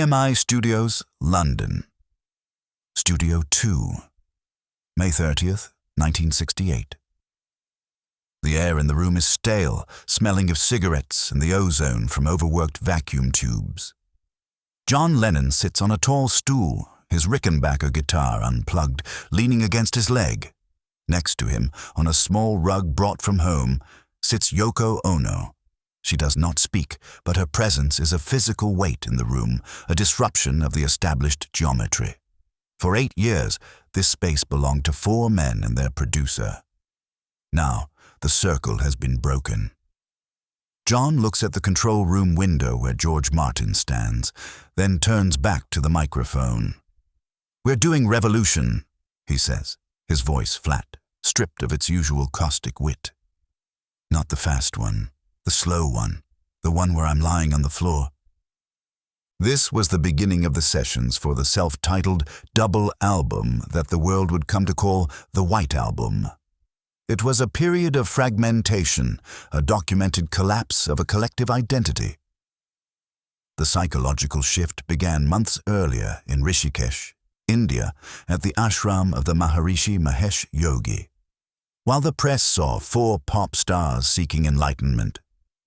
EMI Studios, London. Studio 2. May 30th, 1968. The air in the room is stale, smelling of cigarettes and the ozone from overworked vacuum tubes. John Lennon sits on a tall stool, his Rickenbacker guitar unplugged, leaning against his leg. Next to him, on a small rug brought from home, sits Yoko Ono. She does not speak, but her presence is a physical weight in the room, a disruption of the established geometry. For 8 years, this space belonged to 4 men and their producer. Now, the circle has been broken. John looks at the control room window where George Martin stands, then turns back to the microphone. "We're doing Revolution," he says, his voice flat, stripped of its usual caustic wit. "Not the fast one, the slow one, the one where I'm lying on the floor." This was the beginning of the sessions for the self-titled double album that the world would come to call the White Album. It was a period of fragmentation, a documented collapse of a collective identity. The psychological shift began months earlier in Rishikesh, India, at the ashram of the Maharishi Mahesh Yogi. While the press saw 4 pop stars seeking enlightenment,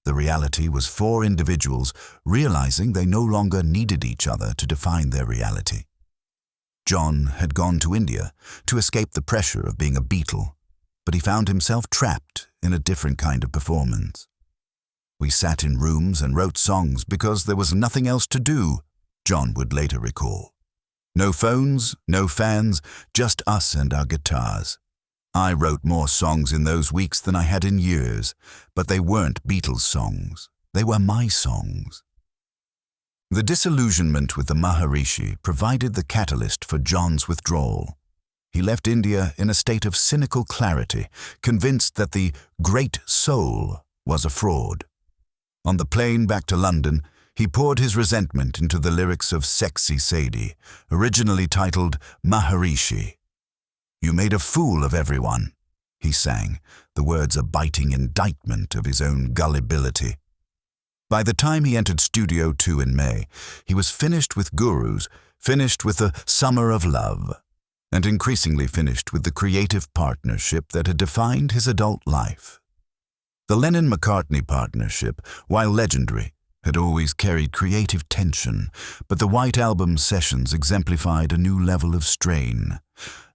the reality was 4 individuals realizing they no longer needed each other to define their reality. John had gone to India to escape the pressure of being a Beatle, but he found himself trapped in a different kind of performance. "We sat in rooms and wrote songs because there was nothing else to do," John would later recall. "No phones, no fans, just us and our guitars. I wrote more songs in those weeks than I had in years, but they weren't Beatles songs. They were my songs." The disillusionment with the Maharishi provided the catalyst for John's withdrawal. He left India in a state of cynical clarity, convinced that the great soul was a fraud. On the plane back to London, he poured his resentment into the lyrics of Sexy Sadie, originally titled Maharishi. "You made a fool of everyone," he sang, the words a biting indictment of his own gullibility. By the time he entered Studio 2 in May, he was finished with Gurus, finished with the Summer of Love, and increasingly finished with the creative partnership that had defined his adult life. The Lennon-McCartney partnership, while legendary, had always carried creative tension, but the White Album sessions exemplified a new level of strain,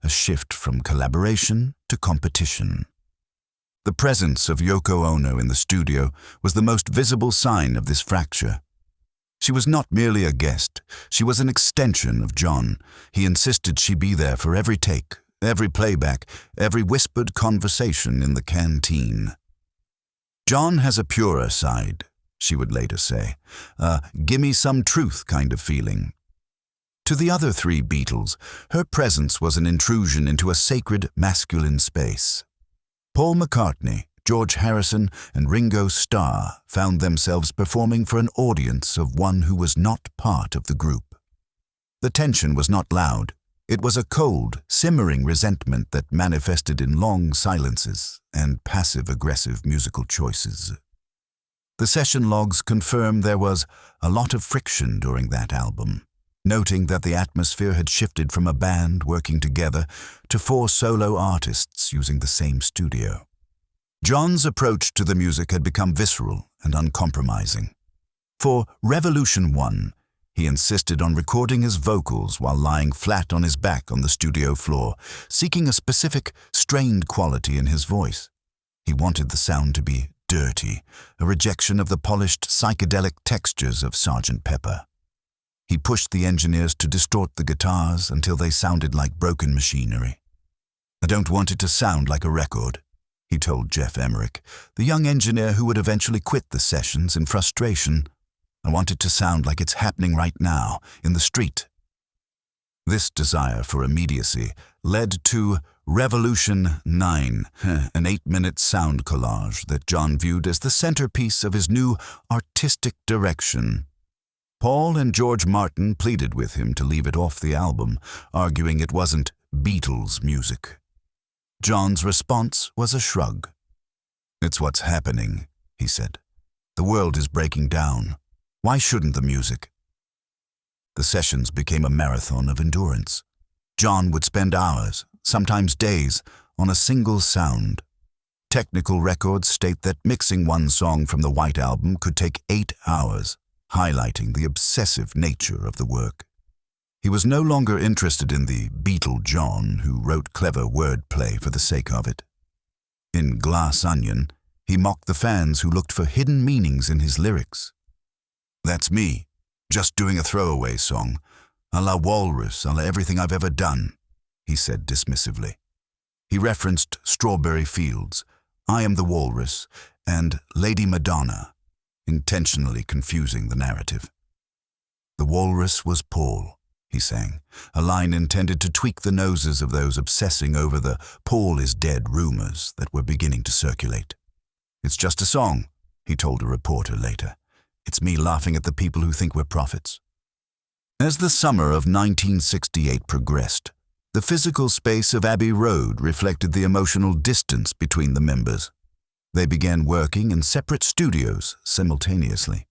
a shift from collaboration to competition. The presence of Yoko Ono in the studio was the most visible sign of this fracture. She was not merely a guest, she was an extension of John. He insisted she be there for every take, every playback, every whispered conversation in the canteen. "John has a purer side," she would later say, a gimme some truth kind of feeling. To the other 3 Beatles, her presence was an intrusion into a sacred masculine space. Paul McCartney, George Harrison, and Ringo Starr found themselves performing for an audience of one who was not part of the group. The tension was not loud. It was a cold, simmering resentment that manifested in long silences and passive-aggressive musical choices. The session logs confirm there was a lot of friction during that album, noting that the atmosphere had shifted from a band working together to 4 solo artists using the same studio. John's approach to the music had become visceral and uncompromising. For Revolution 1, he insisted on recording his vocals while lying flat on his back on the studio floor, seeking a specific, strained quality in his voice. He wanted the sound to be dirty, a rejection of the polished psychedelic textures of Sgt. Pepper. He pushed the engineers to distort the guitars until they sounded like broken machinery. "I don't want it to sound like a record," he told Jeff Emerick, the young engineer who would eventually quit the sessions in frustration. "I want it to sound like it's happening right now, in the street." This desire for immediacy led to Revolution 9, an 8-minute sound collage that John viewed as the centerpiece of his new artistic direction. Paul and George Martin pleaded with him to leave it off the album, arguing it wasn't Beatles music. John's response was a shrug. "It's what's happening," he said. "The world is breaking down. Why shouldn't the music?" The sessions became a marathon of endurance. John would spend hours, sometimes days, on a single sound. Technical records state that mixing one song from the White Album could take 8 hours, highlighting the obsessive nature of the work. He was no longer interested in the Beatle John who wrote clever wordplay for the sake of it. In Glass Onion, he mocked the fans who looked for hidden meanings in his lyrics. "That's me, just doing a throwaway song, a la Walrus, a la everything I've ever done," he said dismissively. He referenced Strawberry Fields, I Am the Walrus, and Lady Madonna, intentionally confusing the narrative. "The walrus was Paul," he sang, a line intended to tweak the noses of those obsessing over the "Paul is dead" rumors that were beginning to circulate. "It's just a song," he told a reporter later. "It's me laughing at the people who think we're prophets." As the summer of 1968 progressed, the physical space of Abbey Road reflected the emotional distance between the members. They began working in separate studios simultaneously.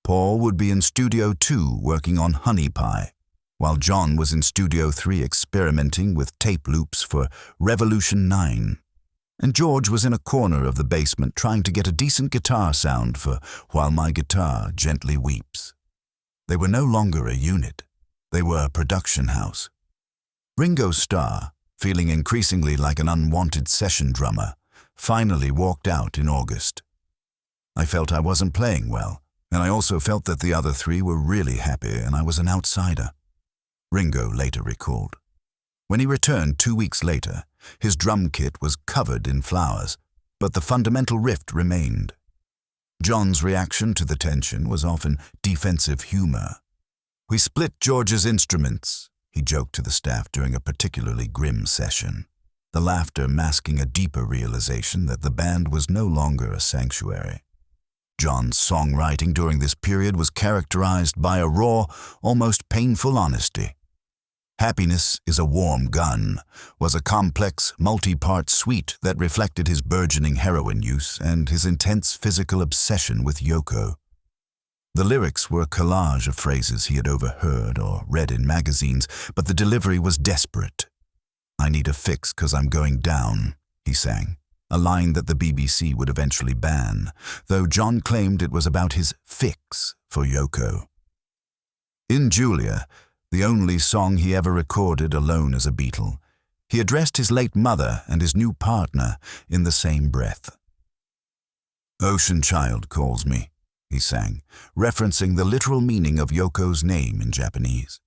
Paul would be in Studio 2 working on Honey Pie, while John was in Studio 3 experimenting with tape loops for Revolution 9. And George was in a corner of the basement trying to get a decent guitar sound for While My Guitar Gently Weeps. They were no longer a unit. They were a production house. Ringo Starr, feeling increasingly like an unwanted session drummer, finally walked out in August. "I felt I wasn't playing well, and I also felt that the other 3 were really happy and I was an outsider," Ringo later recalled. When he returned 2 weeks later, his drum kit was covered in flowers, but the fundamental rift remained. John's reaction to the tension was often defensive humor. "We split George's instruments," he joked to the staff during a particularly grim session, the laughter masking a deeper realization that the band was no longer a sanctuary. John's songwriting during this period was characterized by a raw, almost painful honesty. Happiness is a Warm Gun was a complex, multi-part suite that reflected his burgeoning heroin use and his intense physical obsession with Yoko. The lyrics were a collage of phrases he had overheard or read in magazines, but the delivery was desperate. "I need a fix 'cause I'm going down," he sang, a line that the BBC would eventually ban, though John claimed it was about his fix for Yoko. In Julia, the only song he ever recorded alone as a Beatle, he addressed his late mother and his new partner in the same breath. "Ocean Child calls me," he sang, referencing the literal meaning of Yoko's name in Japanese.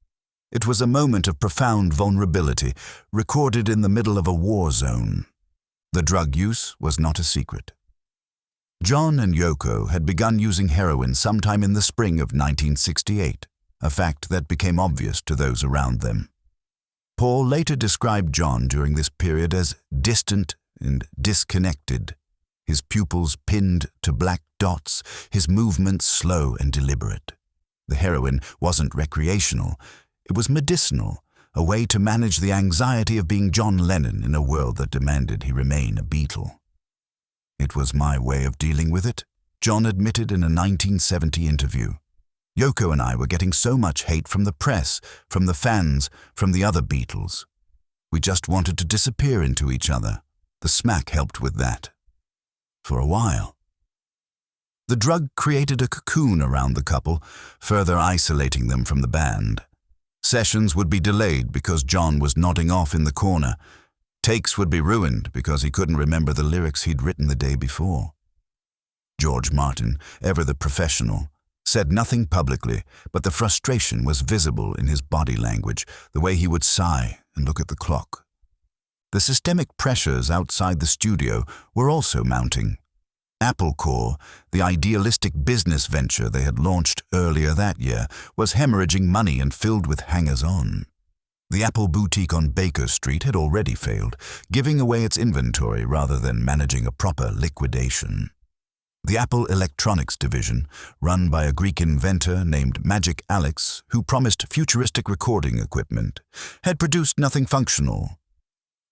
It was a moment of profound vulnerability, recorded in the middle of a war zone. The drug use was not a secret. John and Yoko had begun using heroin sometime in the spring of 1968, a fact that became obvious to those around them. Paul later described John during this period as distant and disconnected, his pupils pinned to black dots, his movements slow and deliberate. The heroin wasn't recreational, it was medicinal, a way to manage the anxiety of being John Lennon in a world that demanded he remain a Beatle. "It was my way of dealing with it," John admitted in a 1970 interview. "Yoko and I were getting so much hate from the press, from the fans, from the other Beatles. We just wanted to disappear into each other. The smack helped with that. For a while." The drug created a cocoon around the couple, further isolating them from the band. Sessions would be delayed because John was nodding off in the corner. Takes would be ruined because he couldn't remember the lyrics he'd written the day before. George Martin, ever the professional, said nothing publicly, but the frustration was visible in his body language, the way he would sigh and look at the clock. The systemic pressures outside the studio were also mounting. Apple Corps, the idealistic business venture they had launched earlier that year, was hemorrhaging money and filled with hangers-on. The Apple boutique on Baker Street had already failed, giving away its inventory rather than managing a proper liquidation. The Apple Electronics division, run by a Greek inventor named Magic Alex, who promised futuristic recording equipment, had produced nothing functional.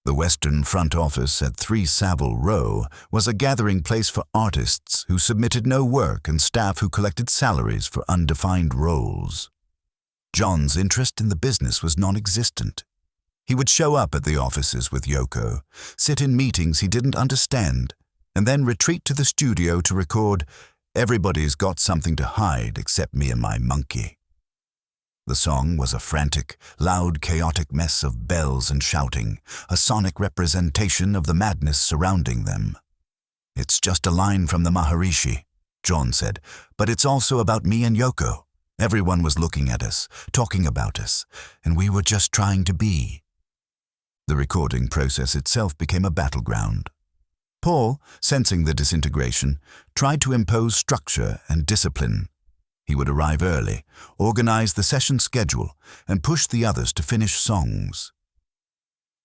The Western front office at 3 Savile Row was a gathering place for artists who submitted no work and staff who collected salaries for undefined roles. John's interest in the business was non-existent. He would show up at the offices with Yoko, sit in meetings he didn't understand, and then retreat to the studio to record "Everybody's Got Something to Hide Except Me and My Monkey." The song was a frantic, loud, chaotic mess of bells and shouting, a sonic representation of the madness surrounding them. "It's just a line from the Maharishi," John said, "but it's also about me and Yoko. Everyone was looking at us, talking about us, and we were just trying to be." The recording process itself became a battleground. Paul, sensing the disintegration, tried to impose structure and discipline. He would arrive early, organize the session schedule, and push the others to finish songs.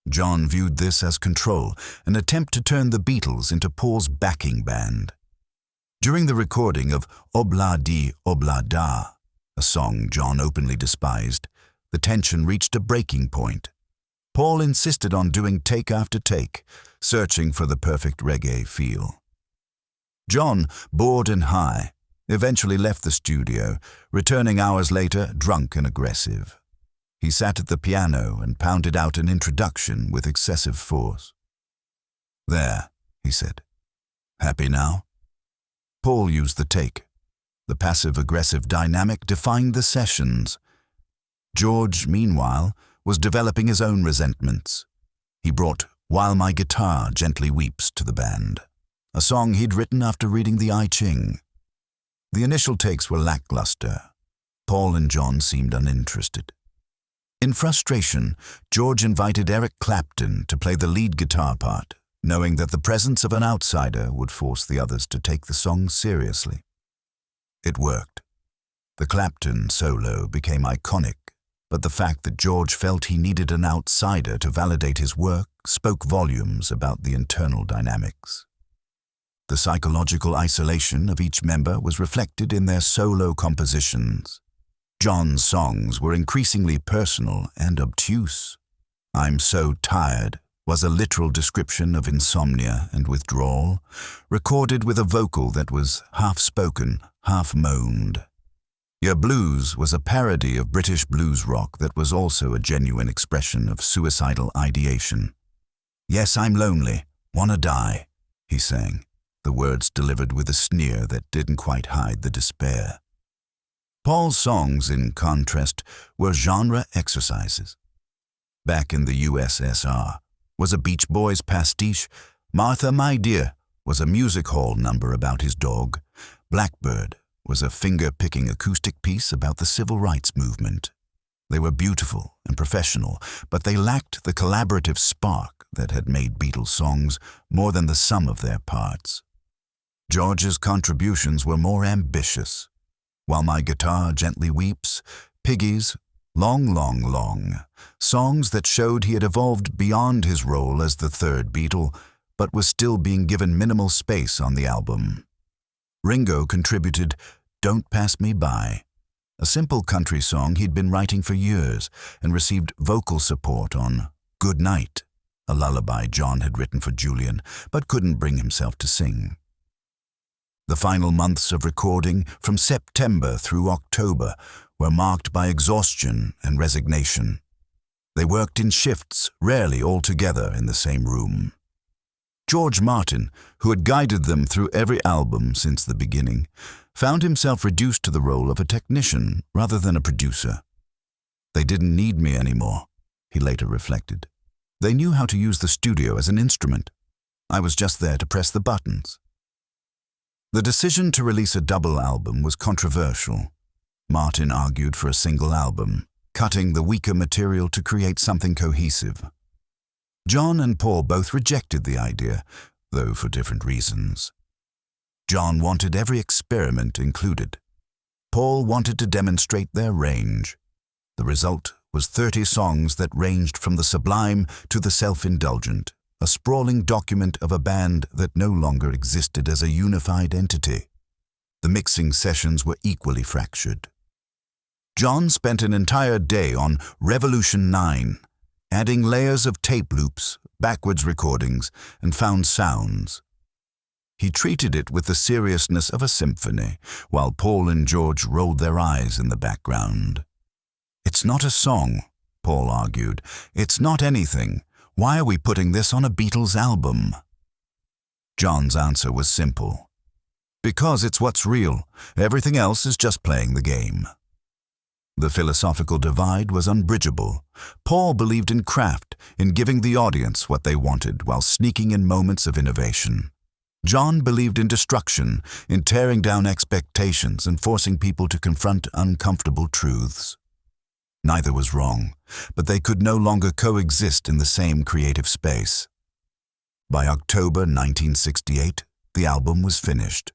John viewed this as control, an attempt to turn the Beatles into Paul's backing band. During the recording of "Obla Di Obla Da," a song John openly despised, the tension reached a breaking point. Paul insisted on doing take after take, searching for the perfect reggae feel. John, bored and high, eventually left the studio, returning hours later drunk and aggressive. He sat at the piano and pounded out an introduction with excessive force. "There," he said. "Happy now?" Paul used the take. The passive-aggressive dynamic defined the sessions. George, meanwhile, was developing his own resentments. He brought "While My Guitar Gently Weeps" to the band, a song he'd written after reading the I Ching. The initial takes were lackluster. Paul and John seemed uninterested. In frustration, George invited Eric Clapton to play the lead guitar part, knowing that the presence of an outsider would force the others to take the song seriously. It worked. The Clapton solo became iconic, but the fact that George felt he needed an outsider to validate his work spoke volumes about the internal dynamics. The psychological isolation of each member was reflected in their solo compositions. John's songs were increasingly personal and obtuse. "I'm So Tired" was a literal description of insomnia and withdrawal, recorded with a vocal that was half-spoken, half-moaned. "Your Blues" was a parody of British blues rock that was also a genuine expression of suicidal ideation. "Yes, I'm lonely, wanna die," he sang, the words delivered with a sneer that didn't quite hide the despair. Paul's songs, in contrast, were genre exercises. "Back in the USSR" was a Beach Boys pastiche. "Martha, My Dear" was a music hall number about his dog. "Blackbird" was a finger-picking acoustic piece about the civil rights movement. They were beautiful and professional, but they lacked the collaborative spark that had made Beatles songs more than the sum of their parts. George's contributions were more ambitious. "While My Guitar Gently Weeps," "Piggies," "Long, Long, Long," songs that showed he had evolved beyond his role as the third Beatle, but was still being given minimal space on the album. Ringo contributed "Don't Pass Me By," a simple country song he'd been writing for years, and received vocal support on "Good Night," a lullaby John had written for Julian, but couldn't bring himself to sing. The final months of recording, from September through October, were marked by exhaustion and resignation. They worked in shifts, rarely all together in the same room. George Martin, who had guided them through every album since the beginning, found himself reduced to the role of a technician rather than a producer. "They didn't need me anymore," he later reflected. "They knew how to use the studio as an instrument. I was just there to press the buttons." The decision to release a double album was controversial. Martin argued for a single album, cutting the weaker material to create something cohesive. John and Paul both rejected the idea, though for different reasons. John wanted every experiment included. Paul wanted to demonstrate their range. The result was 30 songs that ranged from the sublime to the self-indulgent, a sprawling document of a band that no longer existed as a unified entity. The mixing sessions were equally fractured. John spent an entire day on Revolution 9, adding layers of tape loops, backwards recordings, and found sounds. He treated it with the seriousness of a symphony, while Paul and George rolled their eyes in the background. "It's not a song," Paul argued. "It's not anything. Why are we putting this on a Beatles album?" John's answer was simple. "Because it's what's real. Everything else is just playing the game." The philosophical divide was unbridgeable. Paul believed in craft, in giving the audience what they wanted while sneaking in moments of innovation. John believed in destruction, in tearing down expectations and forcing people to confront uncomfortable truths. Neither was wrong, but they could no longer coexist in the same creative space. By October 1968, the album was finished.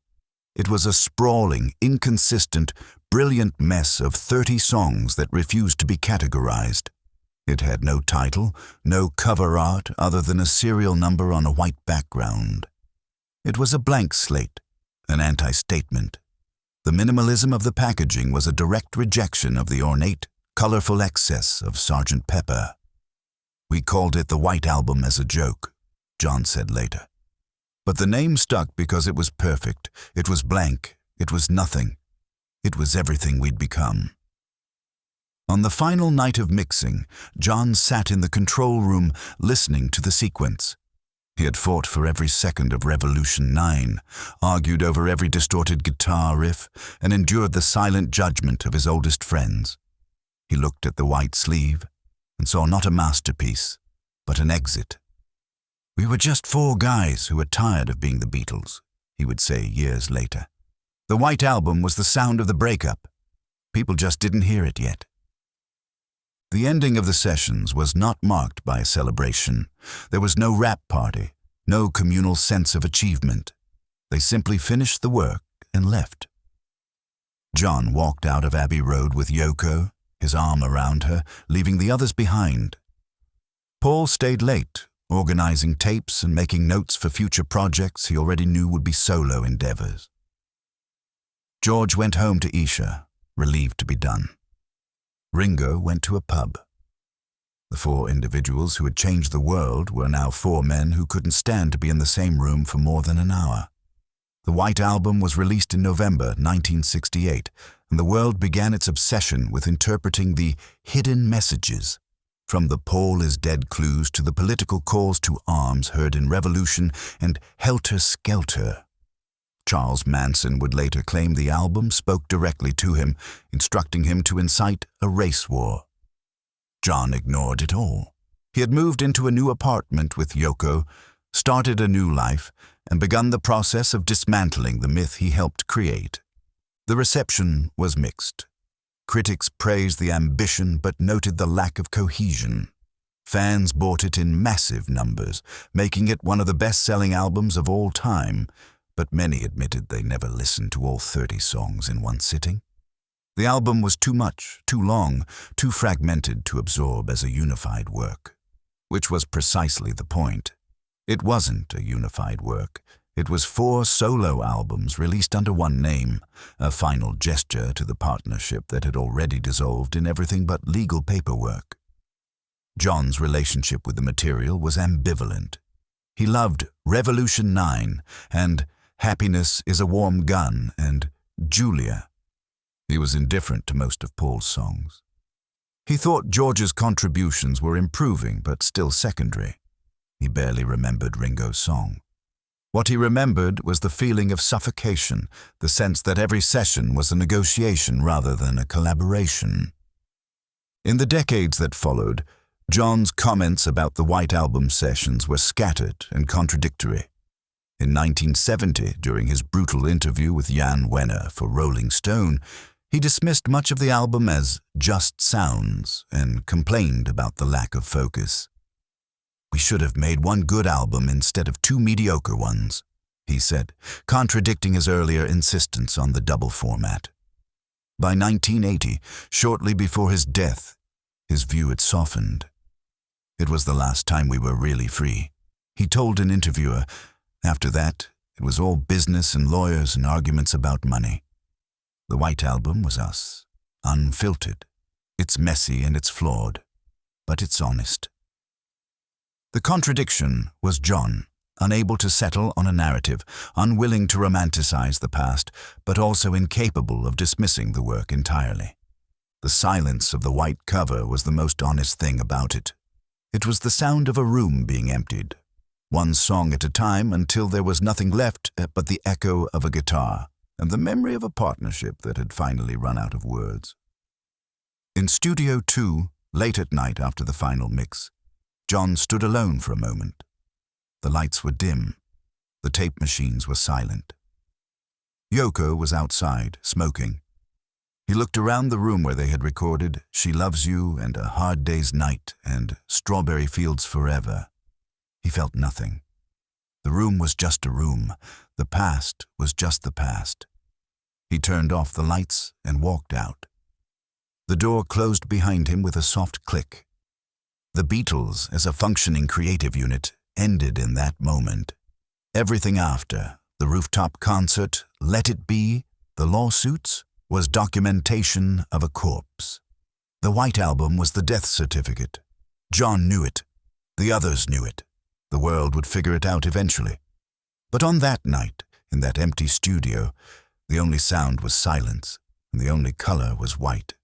It was a sprawling, inconsistent, brilliant mess of 30 songs that refused to be categorized. It had no title, no cover art other than a serial number on a white background. It was a blank slate, an anti-statement. The minimalism of the packaging was a direct rejection of the ornate, colorful excess of Sgt. Pepper. "We called it the White Album as a joke," John said later. But the name stuck because it was perfect. It was blank. It was nothing. It was everything we'd become. On the final night of mixing, John sat in the control room listening to the sequence. He had fought for every second of Revolution 9, argued over every distorted guitar riff, and endured the silent judgment of his oldest friends. He looked at the white sleeve and saw not a masterpiece, but an exit. "We were just 4 guys who were tired of being the Beatles," he would say years later. "The White Album was the sound of the breakup. People just didn't hear it yet." The ending of the sessions was not marked by a celebration. There was no rap party, no communal sense of achievement. They simply finished the work and left. John walked out of Abbey Road with Yoko, his arm around her, leaving the others behind. Paul stayed late, organizing tapes and making notes for future projects he already knew would be solo endeavors. George went home to Isha, relieved to be done. Ringo went to a pub. The 4 individuals who had changed the world were now 4 men who couldn't stand to be in the same room for more than an hour. The White Album was released in November 1968, and the world began its obsession with interpreting the hidden messages, from the Paul is dead clues to the political calls to arms heard in Revolution and Helter Skelter. Charles Manson would later claim the album spoke directly to him, instructing him to incite a race war. John ignored it all. He had moved into a new apartment with Yoko, started a new life, and begun the process of dismantling the myth he helped create. The reception was mixed. Critics praised the ambition but noted the lack of cohesion. Fans bought it in massive numbers, making it one of the best-selling albums of all time, but many admitted they never listened to all 30 songs in one sitting. The album was too much, too long, too fragmented to absorb as a unified work, which was precisely the point. It wasn't a unified work. It was 4 solo albums released under one name, a final gesture to the partnership that had already dissolved in everything but legal paperwork. John's relationship with the material was ambivalent. He loved Revolution 9 and Happiness is a Warm Gun and Julia. He was indifferent to most of Paul's songs. He thought George's contributions were improving but still secondary. He barely remembered Ringo's song. What he remembered was the feeling of suffocation, the sense that every session was a negotiation rather than a collaboration. In the decades that followed, John's comments about the White Album sessions were scattered and contradictory. In 1970, during his brutal interview with Jan Wenner for Rolling Stone, he dismissed much of the album as just sounds and complained about the lack of focus. "We should have made one good album instead of 2 mediocre ones," he said, contradicting his earlier insistence on the double format. By 1980, shortly before his death, his view had softened. "It was the last time we were really free," he told an interviewer. "After that, it was all business and lawyers and arguments about money. The White Album was us, unfiltered. It's messy and it's flawed, but it's honest." The contradiction was John, unable to settle on a narrative, unwilling to romanticize the past, but also incapable of dismissing the work entirely. The silence of the white cover was the most honest thing about it. It was the sound of a room being emptied, one song at a time until there was nothing left but the echo of a guitar and the memory of a partnership that had finally run out of words. In Studio 2, late at night after the final mix, John stood alone for a moment. The lights were dim. The tape machines were silent. Yoko was outside, smoking. He looked around the room where they had recorded She Loves You and A Hard Day's Night and Strawberry Fields Forever. He felt nothing. The room was just a room. The past was just the past. He turned off the lights and walked out. The door closed behind him with a soft click. The Beatles, as a functioning creative unit, ended in that moment. Everything after, the rooftop concert, Let It Be, the lawsuits, was documentation of a corpse. The White Album was the death certificate. John knew it. The others knew it. The world would figure it out eventually. But on that night, in that empty studio, the only sound was silence, and the only color was white.